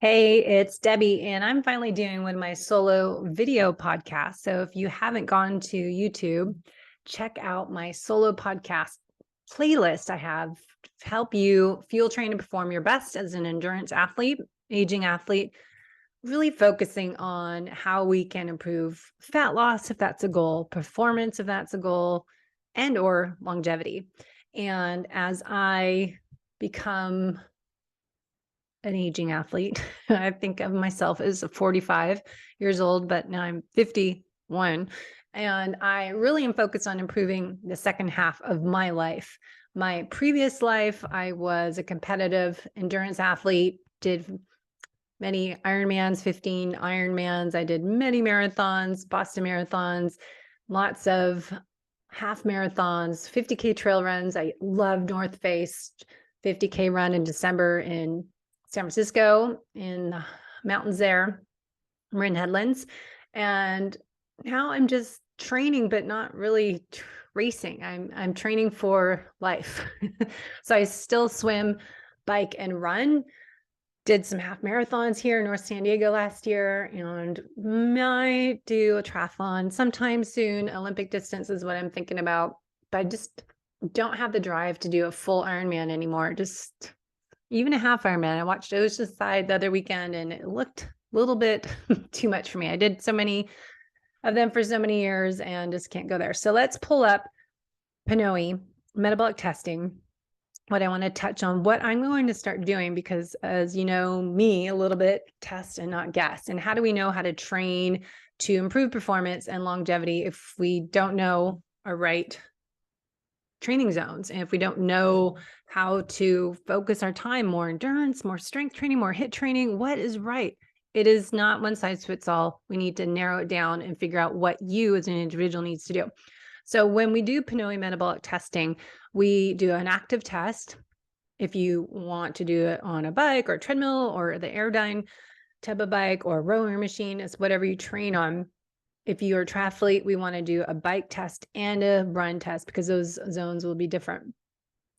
Hey, it's Debbie, and I'm finally doing one of my solo video podcasts. So if you haven't gone to YouTube, check out my solo podcast playlist I have to help you fuel, train, and perform your best as an endurance athlete, aging athlete, really focusing on how we can improve fat loss if that's a goal, performance if that's a goal, and or longevity. And as I become an aging athlete. I think of myself as 45 years old, but now I'm 51. And I really am focused on improving the second half of my life. My previous life, I was a competitive endurance athlete, did many Ironmans, 15 Ironmans. I did many marathons, Boston marathons, lots of half marathons, 50K trail runs. I love North Face 50K run in December in San Francisco in the mountains there, Marin Headlands. And now I'm just training, but not really racing. I'm training for life. So I still swim, bike, and run. Did some half marathons here in North San Diego last year and might do a triathlon sometime soon. Olympic distance is what I'm thinking about, but I just don't have the drive to do a full Ironman anymore. Just even a half Ironman. I watched Oceanside the other weekend and it looked a little bit too much for me. I did so many of them for so many years and just can't go there. So let's pull up PNOE metabolic testing. What I want to touch on, what I'm going to start doing, because as you know me a little bit, test and not guess. And how do we know how to train to improve performance and longevity if we don't know our right training zones, and if we don't know how to focus our time, more endurance, more strength training, more HIIT training, what is right? It is not one size fits all. We need to narrow it down and figure out what you as an individual needs to do. So when we do PNOE metabolic testing, we do an active test. If you want to do it on a bike or a treadmill or the Airdyne type of bike or a rowing machine, it's whatever you train on. If you're a triathlete, we want to do a bike test and a run test because those zones will be different.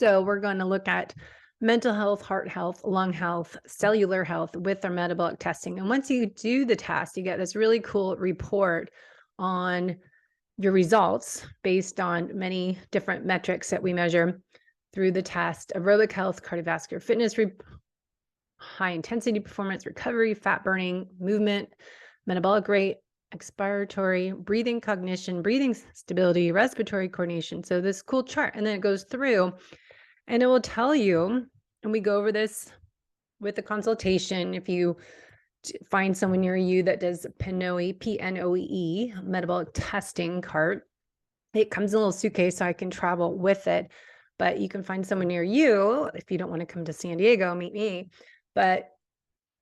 So we're going to look at mental health, heart health, lung health, cellular health with our metabolic testing. And once you do the test, you get this really cool report on your results based on many different metrics that we measure through the test: aerobic health, cardiovascular fitness, high intensity performance, recovery, fat burning, movement, metabolic rate, expiratory, breathing cognition, breathing stability, respiratory coordination. So this cool chart, and then it goes through and it will tell you, and we go over this with a consultation. If you find someone near you that does PNOE, P-N-O-E, metabolic testing cart, it comes in a little suitcase so I can travel with it. But you can find someone near you if you don't want to come to San Diego, meet me. But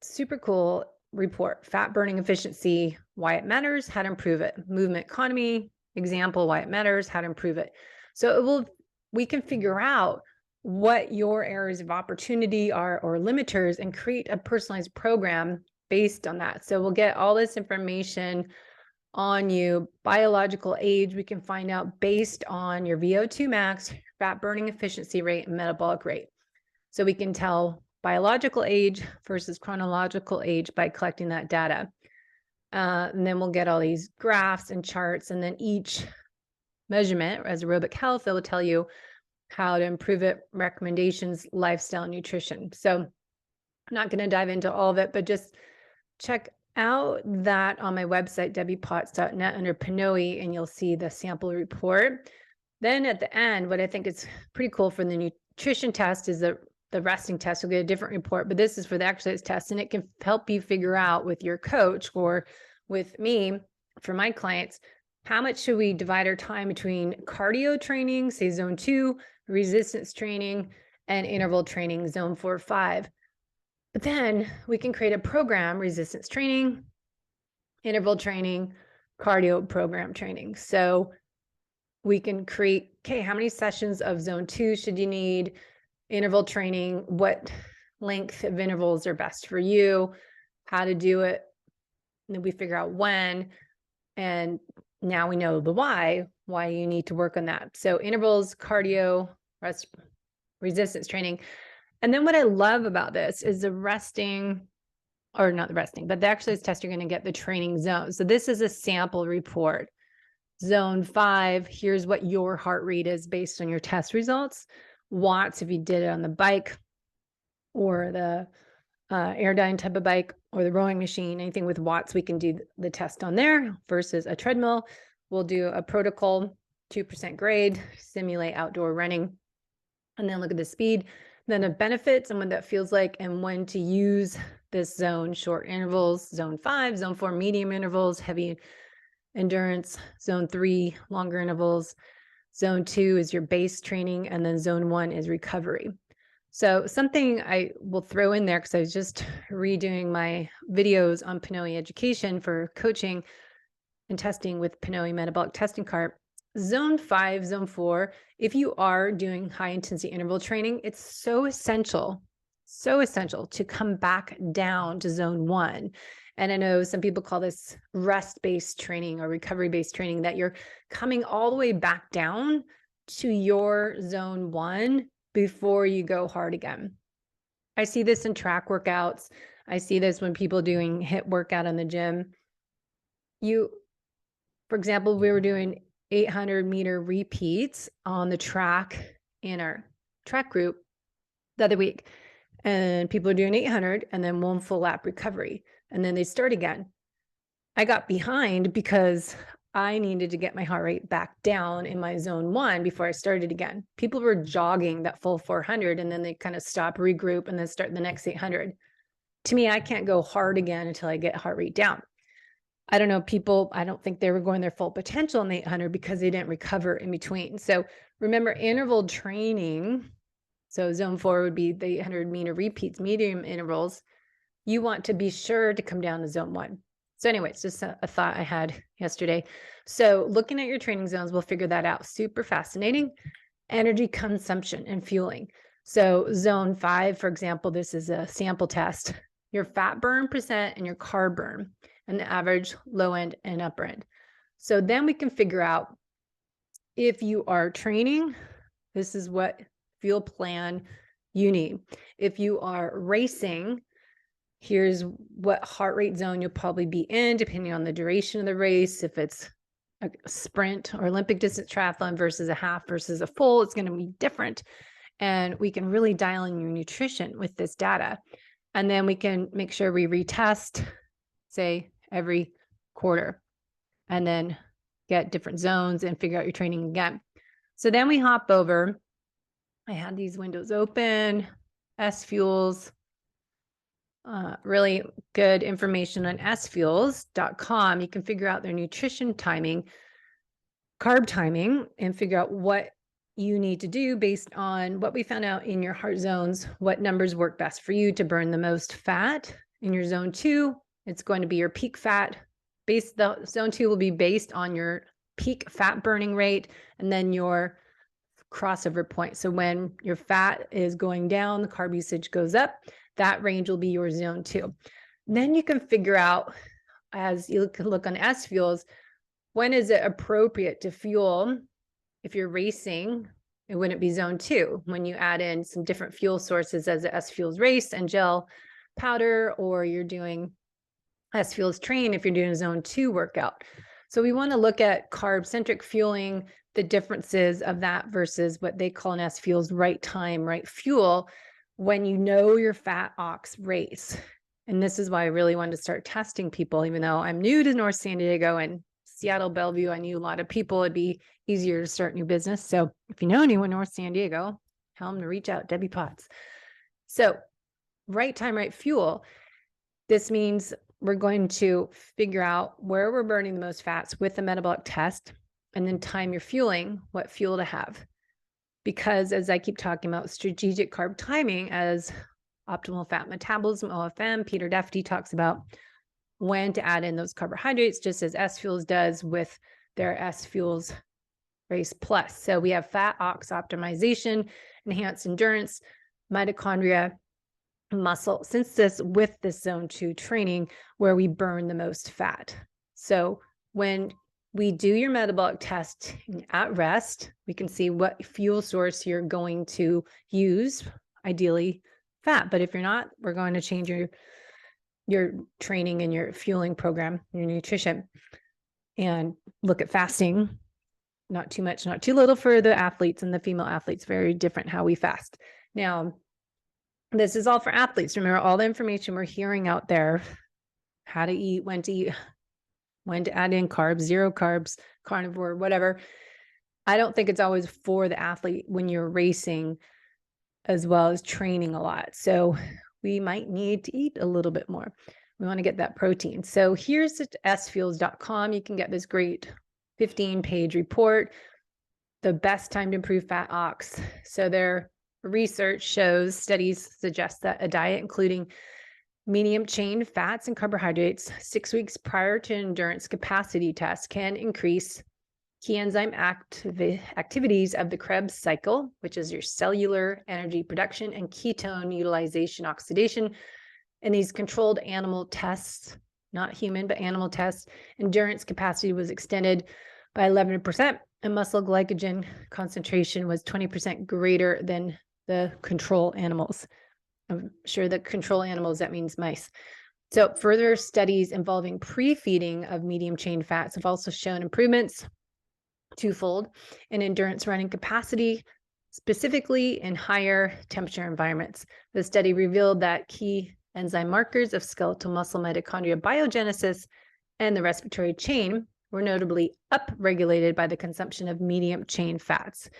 super cool report: fat burning efficiency, why it matters, how to improve it; movement economy, example, why it matters, how to improve it. So we can figure out what your areas of opportunity are or limiters and create a personalized program based on that. So we'll get all this information on you. Biological age, we can find out based on your VO2 max, fat burning efficiency rate, and metabolic rate. So we can tell biological age versus chronological age by collecting that data. And then we'll get all these graphs and charts, and then each measurement as aerobic health, it will tell you how to improve it, recommendations, lifestyle, nutrition. So I'm not going to dive into all of it, but just check out that on my website, debbiepotts.net, under PNOE, and you'll see the sample report. Then at the end, what I think is pretty cool for the nutrition test is the resting test. You'll get a different report, but this is for the exercise test, and it can help you figure out with your coach or with me, for my clients, how much should we divide our time between cardio training, say zone 2, resistance training, and interval training, zone 4 or 5. But then we can create a program: resistance training, interval training, cardio program training. So we can create, okay, how many sessions of zone 2 should you need? Interval training, what length of intervals are best for you, how to do it, and then we figure out when, and now we know the why you need to work on that. So intervals, cardio, resistance training. And then what I love about this is the resting or not the resting, but the exercise test, you're going to get the training zone. So this is a sample report. Zone 5, here's what your heart rate is based on your test results. Watts, if you did it on the bike or the airdyne type of bike or the rowing machine, anything with watts, we can do the test on there versus a treadmill. We'll do a protocol, 2% grade, simulate outdoor running, and then look at the speed, then the benefits and what that feels like and when to use this zone, short intervals, zone 5, zone 4, medium intervals, heavy endurance, zone 3, longer intervals, zone 2 is your base training, and then zone 1 is recovery. So something I will throw in there, because I was just redoing my videos on PNOE education for coaching and testing with PNOE Metabolic Testing Carb. Zone 5, zone 4, if you are doing high intensity interval training, it's so essential to come back down to zone 1. And I know some people call this rest-based training or recovery-based training, that you're coming all the way back down to your zone 1 before you go hard again. I see this in track workouts. I see this when people doing HIIT workout in the gym. For example, we were doing 800-meter repeats on the track in our track group the other week. And people are doing 800 and then 1 full lap recovery. And then they start again. I got behind because I needed to get my heart rate back down in my zone 1 before I started again. People were jogging that full 400 and then they kind of stop, regroup, and then start the next 800. To me, I can't go hard again until I get heart rate down. I don't know, people, I don't think they were going their full potential in the 800 because they didn't recover in between. So remember, interval training, so zone 4 would be the 800-meter repeats, medium intervals. You want to be sure to come down to zone 1. So anyways, just a thought I had yesterday. So looking at your training zones, we'll figure that out. Super fascinating. Energy consumption and fueling. So zone 5, for example, this is a sample test. Your fat burn percent and your carb burn, and the average, low end, and upper end. So then we can figure out if you are training, this is what fuel plan you need. If you are racing, here's what heart rate zone you'll probably be in, depending on the duration of the race. If it's a sprint or Olympic distance triathlon versus a half versus a full, it's going to be different. And we can really dial in your nutrition with this data. And then we can make sure we retest, say, every quarter, and then get different zones and figure out your training again. So then we hop over. I had these windows open, S-Fuels, really good information on sfuels.com. You can figure out their nutrition timing, carb timing, and figure out what you need to do based on what we found out in your heart zones, what numbers work best for you to burn the most fat. In your zone 2, it's going to be your peak fat. The zone 2 will be based on your peak fat burning rate and then your crossover point. So when your fat is going down, the carb usage goes up. That range will be your zone 2. Then you can figure out, as you can look on S-Fuels, when is it appropriate to fuel. If you're racing, it wouldn't be zone 2. When you add in some different fuel sources as a S-Fuels race and gel powder, or you're doing S-Fuels train if you're doing a zone 2 workout. So we want to look at carb-centric fueling, the differences of that versus what they call in S-Fuels right time, right fuel, when you know your fat ox race. And this is why I really wanted to start testing people, even though I'm new to North San Diego and Seattle, Bellevue. I knew a lot of people. It'd be easier to start new business. So if you know anyone in North San Diego, tell them to reach out, Debbie Potts. So right time, right fuel. This means we're going to figure out where we're burning the most fats with the metabolic test, and then time your fueling, what fuel to have. Because as I keep talking about strategic carb timing as optimal fat metabolism, OFM, Peter Defty talks about when to add in those carbohydrates, just as S-Fuels does with their S-Fuels Race Plus. So we have fat ox optimization, enhanced endurance, mitochondria, muscle synthesis with this zone 2 training where we burn the most fat. So when we do your metabolic test at rest, we can see what fuel source you're going to use, ideally fat. But if you're not, we're going to change your your training and your fueling program, your nutrition, and look at fasting. Not too much, not too little for the athletes and the female athletes. Very different how we fast. Now, this is all for athletes. Remember all the information we're hearing out there, how to eat, when to add in carbs, zero carbs, carnivore, whatever. I don't think it's always for the athlete when you're racing as well as training a lot. So we might need to eat a little bit more. We want to get that protein. So here's at sfuels.com. You can get this great 15-page report, the best time to improve fat ox. So their research shows, studies suggest that a diet including medium chain fats and carbohydrates 6 weeks prior to endurance capacity test can increase key enzyme activities of the Krebs cycle, which is your cellular energy production and ketone utilization oxidation. In these controlled animal tests, not human, but animal tests, endurance capacity was extended by 11%, and muscle glycogen concentration was 20% greater than the control animals. I'm sure the control animals, that means mice. So further studies involving pre-feeding of medium chain fats have also shown improvements twofold in endurance running capacity, specifically in higher temperature environments. The study revealed that key enzyme markers of skeletal muscle mitochondria biogenesis and the respiratory chain were notably upregulated by the consumption of medium chain fats.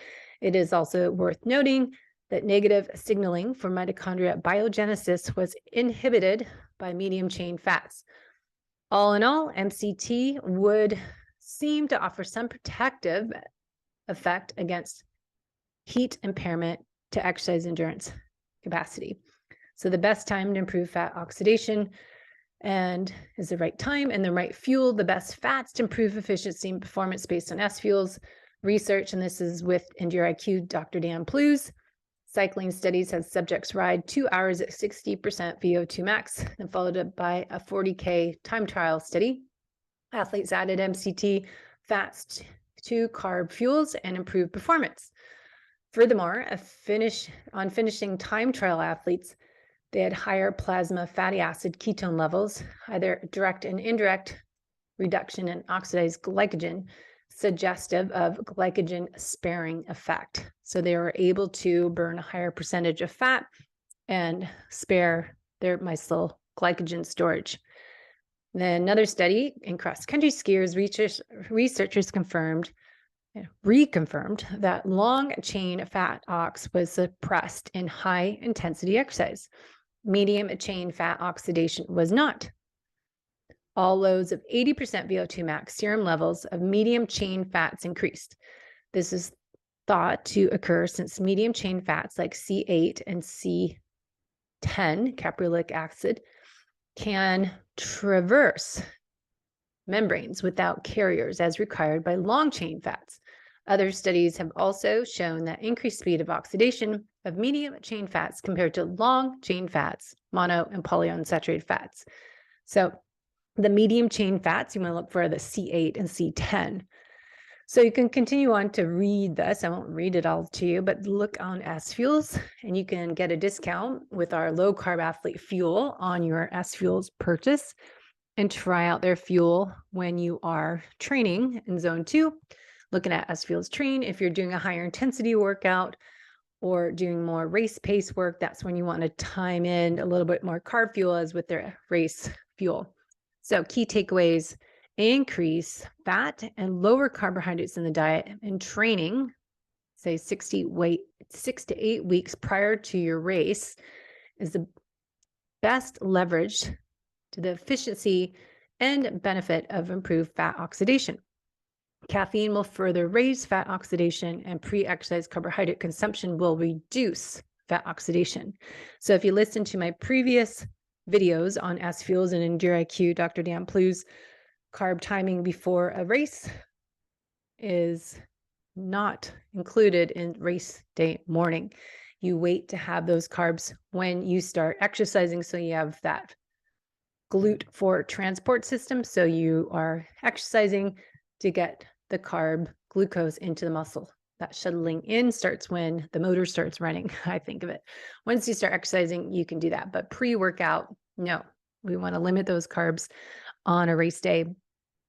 It is also worth noting that negative signaling for mitochondria biogenesis was inhibited by medium chain fats. All in all, MCT would seem to offer some protective effect against heat impairment to exercise endurance capacity. So the best time to improve fat oxidation and is the right time and the right fuel, the best fats to improve efficiency and performance based on S-Fuels research. And this is with EndureIQ, Dr. Dan Plews. Cycling studies had subjects ride 2 hours at 60% VO2 max, and followed up by a 40K time trial study. Athletes added MCT fats to carb fuels and improved performance. Furthermore, finishing time trial athletes, they had higher plasma fatty acid ketone levels, either direct and indirect reduction in oxidized glycogen, suggestive of glycogen sparing effect. So they were able to burn a higher percentage of fat and spare their muscle glycogen storage. Then another study in cross-country skiers, researchers reconfirmed that long-chain fat ox was suppressed in high-intensity exercise. Medium-chain fat oxidation was not. All lows of 80% VO2 max serum levels of medium-chain fats increased. This is thought to occur since medium-chain fats like C8 and C10, caprylic acid, can traverse membranes without carriers as required by long-chain fats. Other studies have also shown that increased speed of oxidation of medium-chain fats compared to long-chain fats, mono and polyunsaturated fats. So the medium-chain fats, you want to look for the C8 and C10. So you can continue on to read this. I won't read it all to you, but look on S-Fuels and you can get a discount with our low carb athlete fuel on your S-Fuels purchase and try out their fuel when you are training in zone 2, looking at S-Fuels Train. If you're doing a higher intensity workout or doing more race pace work, that's when you want to time in a little bit more carb fuel as with their race fuel. So key takeaways: increase fat and lower carbohydrates in the diet in training, say 6 to 8 weeks prior to your race, is the best leverage to the efficiency and benefit of improved fat oxidation. Caffeine will further raise fat oxidation, and pre-exercise carbohydrate consumption will reduce fat oxidation. So if you listen to my previous videos on S-Fuels and EndureIQ, Dr. Dan Plews, carb timing before a race is not included in race day morning. You wait to have those carbs when you start exercising, so you have that GLUT for transport system. So you are exercising to get the carb glucose into the muscle. That shuttling in starts when the motor starts running, I think of it. Once you start exercising, you can do that, but pre-workout, no. We want to limit those carbs on a race day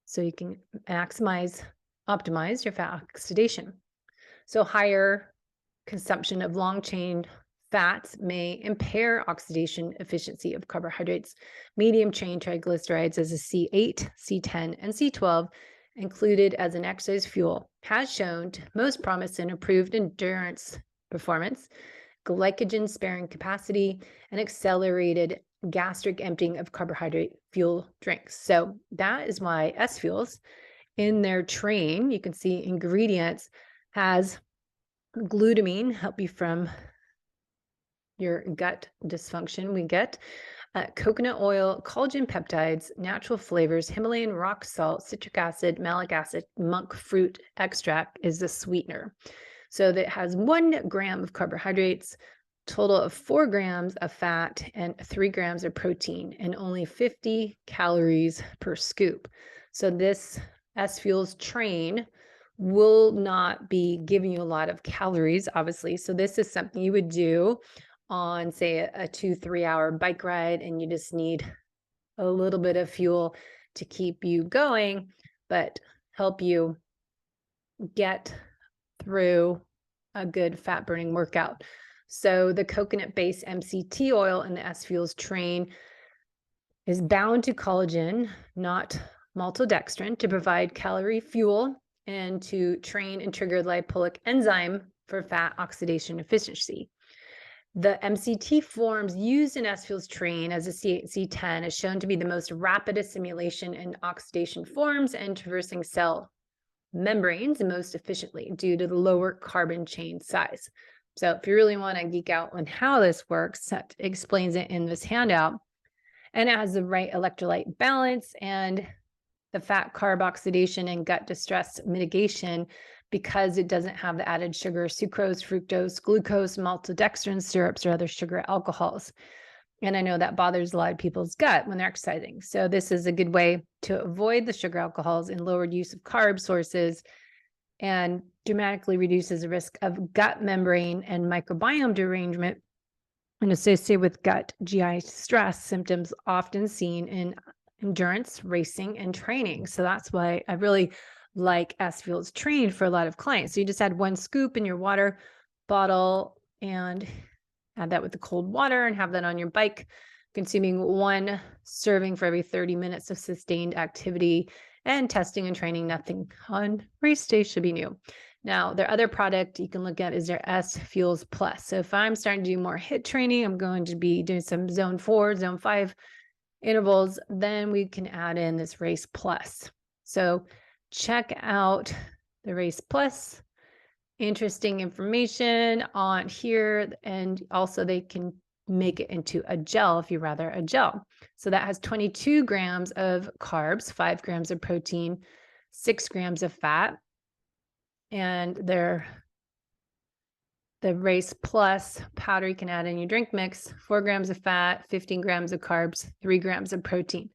so you can optimize your fat oxidation. So higher consumption of long chain fats may impair oxidation efficiency of carbohydrates. Medium chain triglycerides as a C8, C10, and C12 included as an exercise fuel has shown to most promise in improved endurance performance, glycogen sparing capacity, and accelerated gastric emptying of carbohydrate fuel drinks. So that is why S Fuels in their train, you can see ingredients, has glutamine, help you from your gut dysfunction. We get coconut oil, collagen peptides, natural flavors, Himalayan rock salt, citric acid, malic acid, monk fruit extract is the sweetener. So that has 1 gram of carbohydrates, total of 4 grams of fat, and 3 grams of protein, and only 50 calories per scoop. So this S Fuels train will not be giving you a lot of calories, obviously. So this is something you would do on, say, a 2-3 hour bike ride, and you just need a little bit of fuel to keep you going, but help you get through a good fat burning workout. So the coconut-based MCT oil in the S Fuels train is bound to collagen, not maltodextrin, to provide calorie fuel and to train and trigger the lipoic enzyme for fat oxidation efficiency. The MCT forms used in S Fuels train as a C8, C10 is shown to be the most rapid assimilation and oxidation forms and traversing cell membranes most efficiently due to the lower carbon chain size. So if you really want to geek out on how this works, that explains it in this handout. And it has the right electrolyte balance and the fat carb oxidation and gut distress mitigation because it doesn't have the added sugar, sucrose, fructose, glucose, maltodextrin, syrups, or other sugar alcohols. And I know that bothers a lot of people's gut when they're exercising. So this is a good way to avoid the sugar alcohols and lowered use of carb sources, and dramatically reduces the risk of gut membrane and microbiome derangement and associated with gut GI stress symptoms often seen in endurance, racing, and training. So that's why I really like S Fuels train for a lot of clients. So you just add 1 scoop in your water bottle and add that with the cold water and have that on your bike, consuming 1 serving for every 30 minutes of sustained activity, and testing and training. Nothing on race day should be new. Now, their other product you can look at is their S Fuels Plus. So if I'm starting to do more HIIT training, I'm going to be doing some zone 4, zone 5 intervals, then we can add in this Race Plus. So check out the Race Plus. Interesting information on here, and also they can make it into a gel if you rather a gel. So that has 22 grams of carbs, 5 grams of protein, 6 grams of fat, and the Race Plus powder you can add in your drink mix, 4 grams of fat, 15 grams of carbs, 3 grams of protein.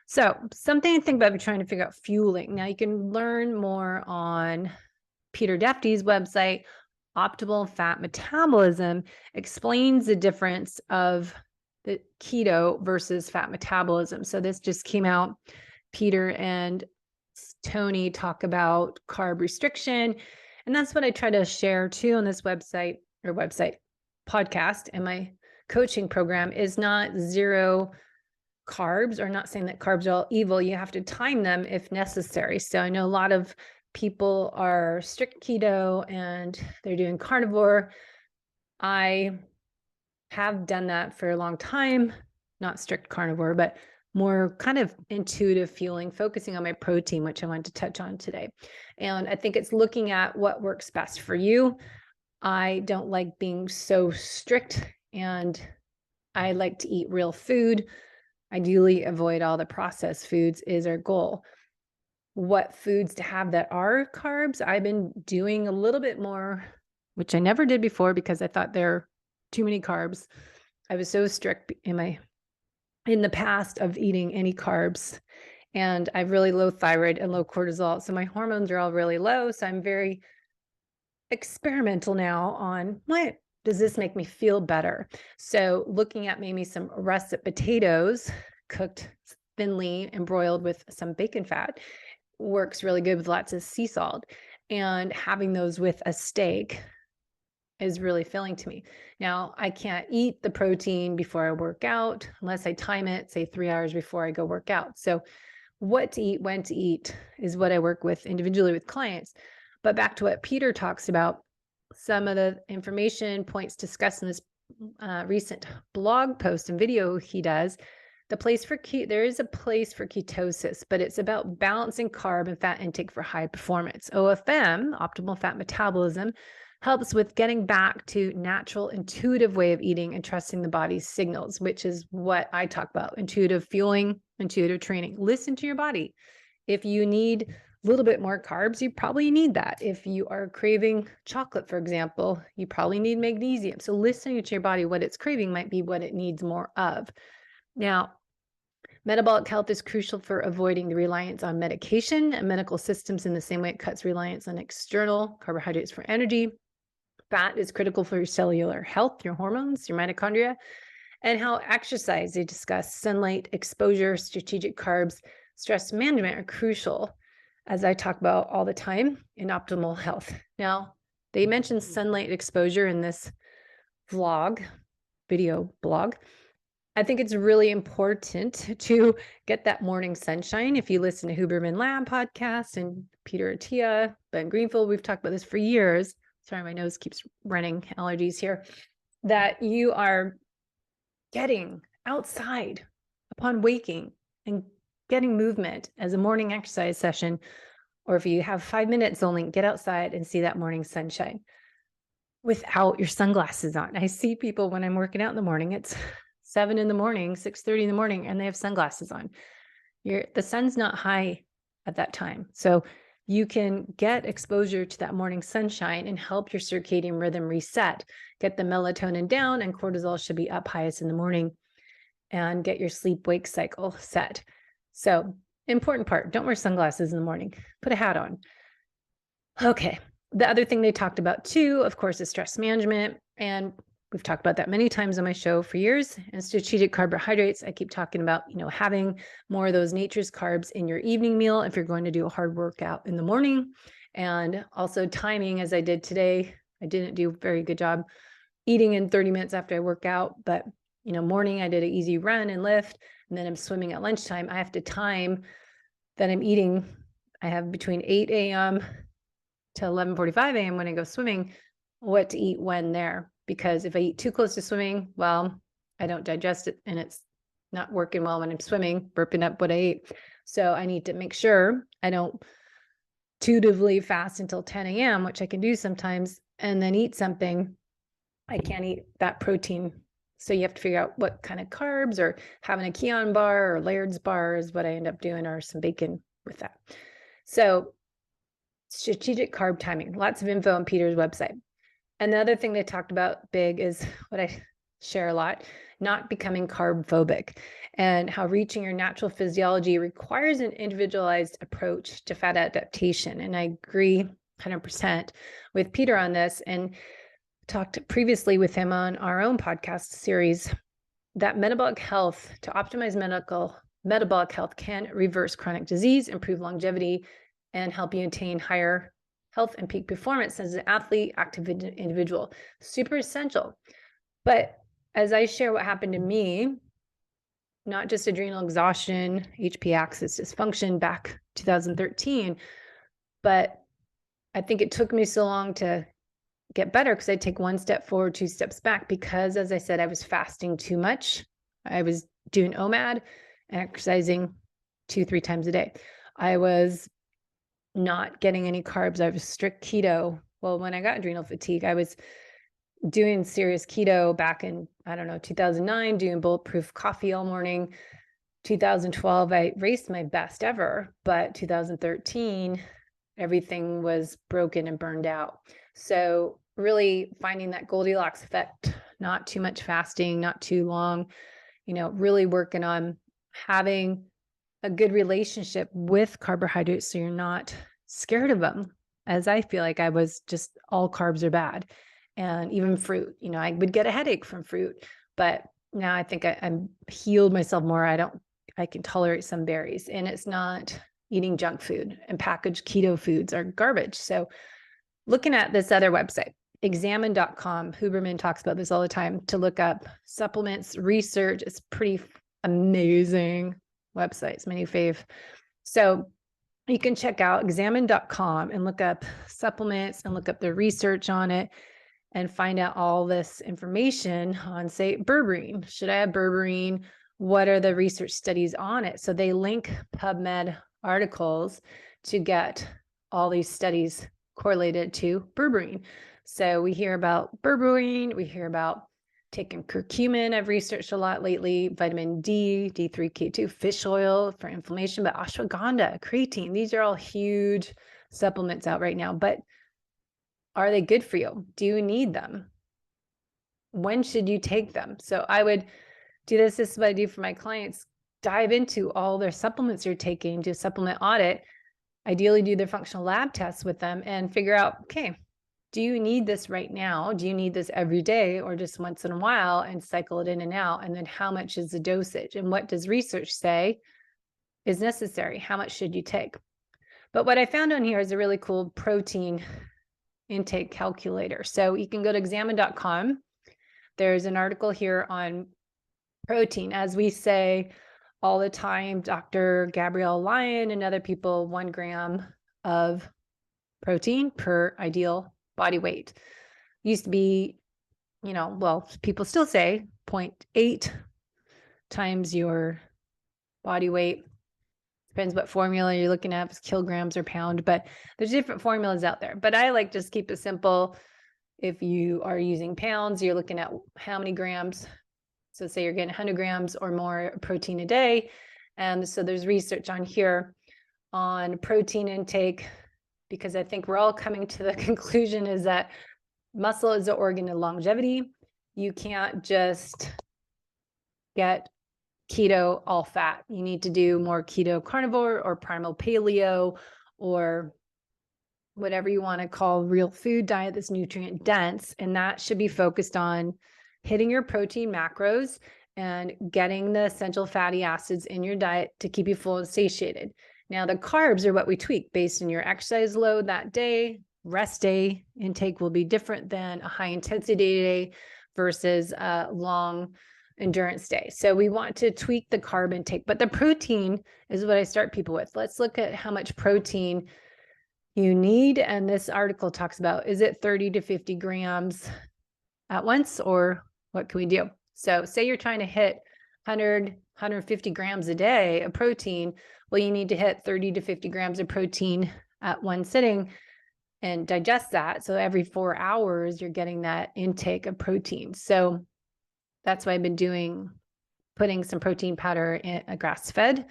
So something to think about if you're trying to figure out fueling. Now you can learn more on Peter Defty's website. Optimal Fat Metabolism explains the difference of the keto versus fat metabolism. So this just came out. Peter and Tony talk about carb restriction. And that's what I try to share too on this website podcast. And my coaching program is not zero carbs, or not saying that carbs are all evil. You have to time them if necessary. So I know a lot of people are strict keto and they're doing carnivore. I have done that for a long time, not strict carnivore, but more kind of intuitive fueling, focusing on my protein, which I wanted to touch on today. And I think it's looking at what works best for you. I don't like being so strict, and I like to eat real food. Ideally, avoid all the processed foods is our goal. What foods to have that are carbs? I've been doing a little bit more, which I never did before because I thought there are too many carbs. I was so strict in the past of eating any carbs, and I have really low thyroid and low cortisol. So my hormones are all really low. So I'm very experimental now on what does this make me feel better? So looking at maybe some russet potatoes cooked thinly and broiled with some bacon fat works really good with lots of sea salt. And having those with a steak is really filling to me. Now, I can't eat the protein before I work out unless I time it, say 3 hours before I go work out. So what to eat, when to eat is what I work with individually with clients. But back to what Peter talks about, some of the information points discussed in this recent blog post and video he does, there is a place for ketosis, but it's about balancing carb and fat intake for high performance. OFM, optimal fat metabolism, helps with getting back to natural, intuitive way of eating and trusting the body's signals, which is what I talk about: intuitive fueling, intuitive training. Listen to your body. If you need a little bit more carbs, you probably need that. If you are craving chocolate, for example, you probably need magnesium. So listening to your body, what it's craving might be what it needs more of. Now, metabolic health is crucial for avoiding the reliance on medication and medical systems in the same way it cuts reliance on external carbohydrates for energy. Fat is critical for your cellular health, your hormones, your mitochondria, and how exercise, they discuss sunlight exposure, strategic carbs, stress management are crucial, as I talk about all the time, in optimal health. Now, they mentioned sunlight exposure in this video blog. I think it's really important to get that morning sunshine. If you listen to Huberman Lab podcast and Peter Attia, Ben Greenfield, we've talked about this for years. Sorry, my nose keeps running, allergies here. That you are getting outside upon waking and getting movement as a morning exercise session, or if you have 5 minutes only, get outside and see that morning sunshine without your sunglasses on. I see people when I'm working out in the morning, it's 7 in the morning, 6:30 in the morning, and they have sunglasses on. The sun's not high at that time. So you can get exposure to that morning sunshine and help your circadian rhythm reset, get the melatonin down, and cortisol should be up highest in the morning, and get your sleep-wake cycle set. So important part, don't wear sunglasses in the morning, put a hat on. Okay, the other thing they talked about too, of course, is stress management. And we've talked about that many times on my show for years. And strategic carbohydrates, I keep talking about, having more of those nature's carbs in your evening meal if you're going to do a hard workout in the morning. And also timing, as I did today. I didn't do a very good job eating in 30 minutes after I work out, but morning I did an easy run and lift, and then I'm swimming at lunchtime. I have to time that I'm eating. I have between 8 a.m. to 11:45 a.m. when I go swimming, what to eat when there. Because if I eat too close to swimming, well, I don't digest it and it's not working well when I'm swimming, burping up what I ate. So I need to make sure I don't intuitively fast until 10 a.m., which I can do sometimes, and then eat something. I can't eat that protein. So you have to figure out what kind of carbs, or having a Keon bar or Laird's bar is what I end up doing, or some bacon with that. So strategic carb timing, lots of info on Peter's website. Another thing they talked about big is what I share a lot, not becoming carb phobic, and how reaching your natural physiology requires an individualized approach to fat adaptation. And I agree 100% with Peter on this, and talked previously with him on our own podcast series that metabolic health, to optimize metabolic health, can reverse chronic disease, improve longevity, and help you attain higher health and peak performance as an athlete, active individual. Super essential. But as I share what happened to me, not just adrenal exhaustion, HP axis dysfunction back 2013, but I think it took me so long to get better because I take one step forward, 2 steps back, because as I said, I was fasting too much. I was doing OMAD and exercising 2-3 times a day. I was not getting any carbs. I was strict keto. Well, when I got adrenal fatigue, I was doing serious keto back in, 2009, doing bulletproof coffee all morning. 2012, I raced my best ever, but 2013, everything was broken and burned out. So really finding that Goldilocks effect, not too much fasting, not too long, really working on having a good relationship with carbohydrates so you're not scared of them, as I feel like I was just all carbs are bad. And even fruit, I would get a headache from fruit, but now I think I'm healed myself more. I don't I can tolerate some berries, and it's not eating junk food, and packaged keto foods are garbage. So looking at this other website, examine.com, Huberman talks about this all the time, to look up supplements, research. It's pretty amazing website. It's my new fave. So you can check out examine.com and look up supplements and look up the research on it and find out all this information on, say, berberine. Should I have berberine? What are the research studies on it? So they link PubMed articles to get all these studies correlated to berberine. So we hear about berberine, we hear about taking curcumin. I've researched a lot lately, vitamin D, D3K2, fish oil for inflammation, but ashwagandha, creatine, these are all huge supplements out right now. But are they good for you? Do you need them? When should you take them? So I would do this. This is what I do for my clients. Dive into all their supplements you're taking, do a supplement audit, ideally do their functional lab tests with them and figure out, okay, do you need this right now? Do you need this every day or just once in a while, and cycle it in and out? And then how much is the dosage? And what does research say is necessary? How much should you take? But what I found on here is a really cool protein intake calculator. So you can go to examine.com. There's an article here on protein. As we say all the time, Dr. Gabrielle Lyon and other people, 1 gram of protein per ideal body weight. Used to be, well, people still say 0.8 times your body weight. Depends what formula you're looking at, if it's kilograms or pound, but there's different formulas out there. But I like just keep it simple. If you are using pounds, you're looking at how many grams. So say you're getting 100 grams or more protein a day. And so there's research on here on protein intake, because I think we're all coming to the conclusion is that muscle is an organ of longevity. You can't just get keto all fat. You need to do more keto carnivore or primal paleo or whatever you want to call real food diet that's nutrient dense. And that should be focused on hitting your protein macros and getting the essential fatty acids in your diet to keep you full and satiated. Now, the carbs are what we tweak based on your exercise load that day. Rest day intake will be different than a high intensity day versus a long endurance day. So we want to tweak the carb intake, but the protein is what I start people with. Let's look at how much protein you need. And this article talks about, is it 30 to 50 grams at once, or what can we do? So say you're trying to hit 100, 150 grams a day of protein. Well, you need to hit 30 to 50 grams of protein at one sitting and digest that. So every 4 hours, you're getting that intake of protein. So that's why I've been putting some protein powder in a grass-fed,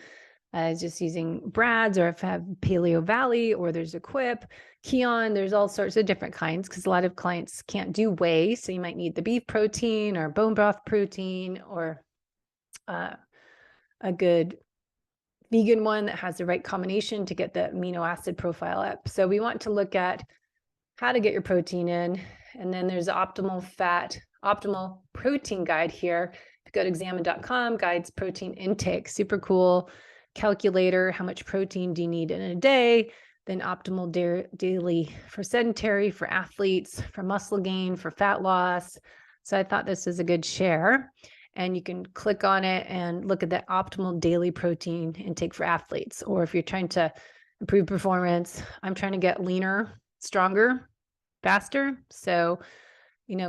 just using Brad's, or if I have Paleo Valley, or there's Equip, Keon, there's all sorts of different kinds, because a lot of clients can't do whey. So you might need the beef protein or bone broth protein, or a good vegan one that has the right combination to get the amino acid profile up. So we want to look at how to get your protein in. And then there's the optimal protein guide here. If you go to examine.com, guides protein intake, super cool calculator. How much protein do you need in a day? Then optimal daily for sedentary, for athletes, for muscle gain, for fat loss. So I thought this is a good share. And you can click on it and look at the optimal daily protein intake for athletes. Or if you're trying to improve performance, I'm trying to get leaner, stronger, faster. So,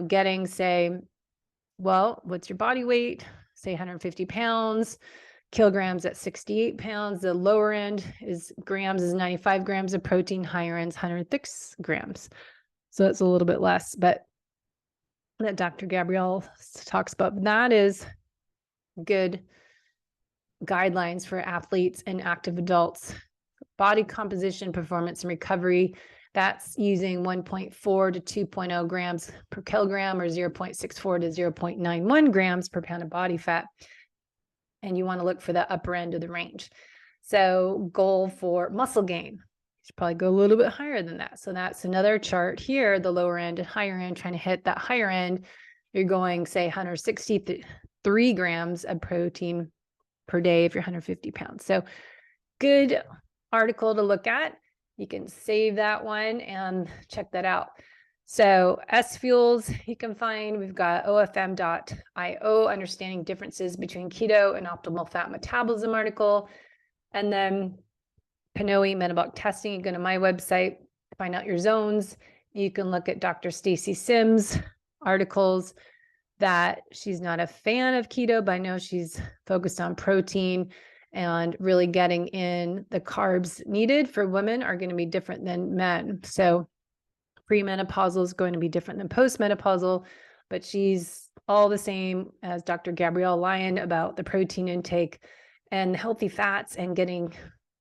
getting, say, well, what's your body weight? Say 150 pounds, kilograms at 68 pounds. The lower end is grams, is 95 grams of protein, higher end is 106 grams. So it's a little bit less, but that Dr. Gabrielle talks about, that is good guidelines for athletes and active adults. Body composition, performance, and recovery. That's using 1.4 to 2.0 grams per kilogram, or 0.64 to 0.91 grams per pound of body fat. And you want to look for the upper end of the range. So goal for muscle gain, you should probably go a little bit higher than that. So that's another chart here, the lower end and higher end, trying to hit that higher end. You're going, say, 163 grams of protein per day if you're 150 pounds. So good article to look at. You can save that one and check that out. So S fuels you can find, we've got ofm.io, understanding differences between keto and optimal fat metabolism article. And then PNOE metabolic testing, you go to my website, find out your zones. You can look at Dr. Stacy Sims articles that she's not a fan of keto, but I know she's focused on protein and really getting in the carbs needed for women are going to be different than men. So premenopausal is going to be different than postmenopausal, but she's all the same as Dr. Gabrielle Lyon about the protein intake and healthy fats and getting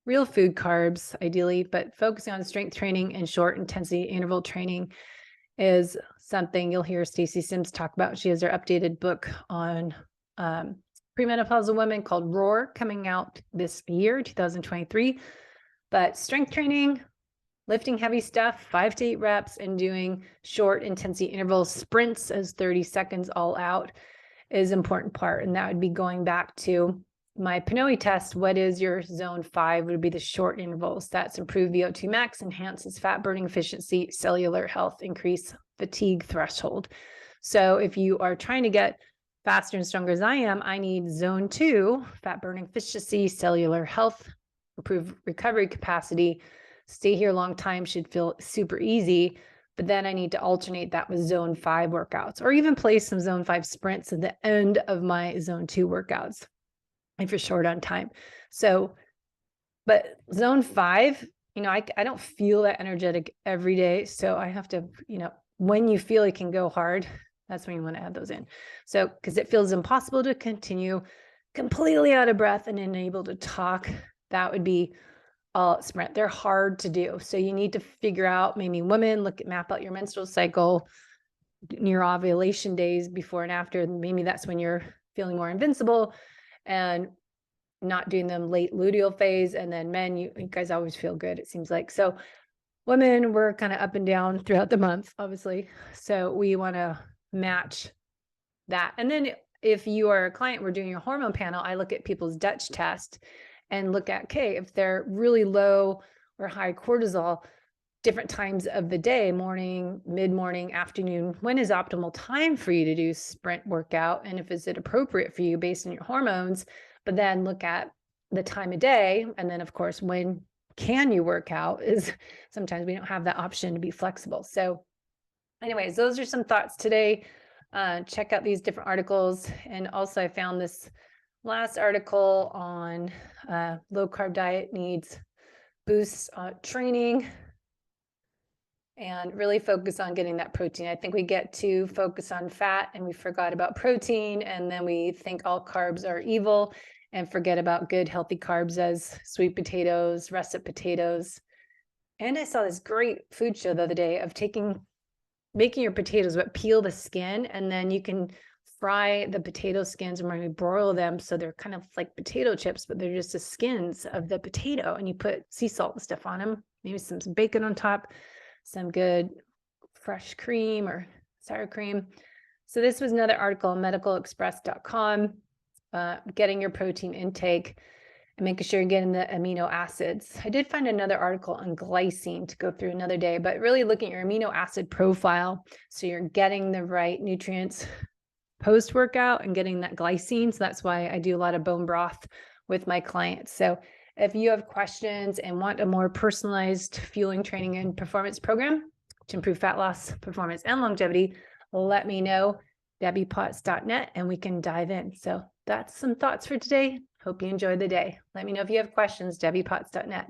real food carbs ideally, but focusing on strength training and short intensity interval training is something you'll hear Stacy Sims talk about. She has her updated book on premenopausal women called Roar coming out this year, 2023. But strength training, lifting heavy stuff, 5 to 8 reps, and doing short intensity interval sprints as 30 seconds all out is an important part. And that would be going back to my PNOE test. What is your zone 5 would be the short intervals. That's improved VO2 max, enhances fat burning efficiency, cellular health, increase fatigue threshold. So if you are trying to get faster and stronger as I am, I need zone 2, fat burning efficiency, cellular health, improve recovery capacity, stay here a long time, should feel super easy. But then I need to alternate that with zone 5 workouts, or even place some zone 5 sprints at the end of my zone 2 workouts if you're short on time. So, but zone 5, I don't feel that energetic every day. So I have to, when you feel it can go hard, that's when you want to add those in. So, because it feels impossible to continue completely out of breath and unable to talk, that would be a sprint. They're hard to do. So you need to figure out, maybe women, map out your menstrual cycle, your ovulation days before and after. Maybe that's when you're feeling more invincible, and not doing them late luteal phase. And then men, you guys always feel good, it seems like. So women, we're kind of up and down throughout the month, obviously. So we want to match that. And then if you are a client, we're doing a hormone panel, I look at people's Dutch test and look at, okay, if they're really low or high cortisol, different times of the day, morning, mid-morning, afternoon, when is optimal time for you to do sprint workout? And if is it appropriate for you based on your hormones? But then look at the time of day. And then of course, when can you work out? Is sometimes we don't have that option to be flexible. So anyways, those are some thoughts today. Check out these different articles. And also I found this last article on low carb diet needs boosts training, and really focus on getting that protein. I think we get to focus on fat and we forgot about protein, and then we think all carbs are evil and forget about good healthy carbs as sweet potatoes, russet potatoes. And I saw this great food show the other day of making your potatoes, but peel the skin, and then you can fry the potato skins and maybe broil them. So they're kind of like potato chips, but they're just the skins of the potato, and you put sea salt and stuff on them, maybe some bacon on top, some good fresh cream or sour cream. So this was another article on medicalexpress.com, getting your protein intake and making sure you're getting the amino acids. I did find another article on glycine to go through another day, but really looking at your amino acid profile so you're getting the right nutrients post-workout and getting that glycine. So that's why I do a lot of bone broth with my clients. So if you have questions and want a more personalized fueling training and performance program to improve fat loss, performance, and longevity, let me know, debbiepotts.net, and we can dive in. So that's some thoughts for today. Hope you enjoyed the day. Let me know if you have questions, debbiepotts.net.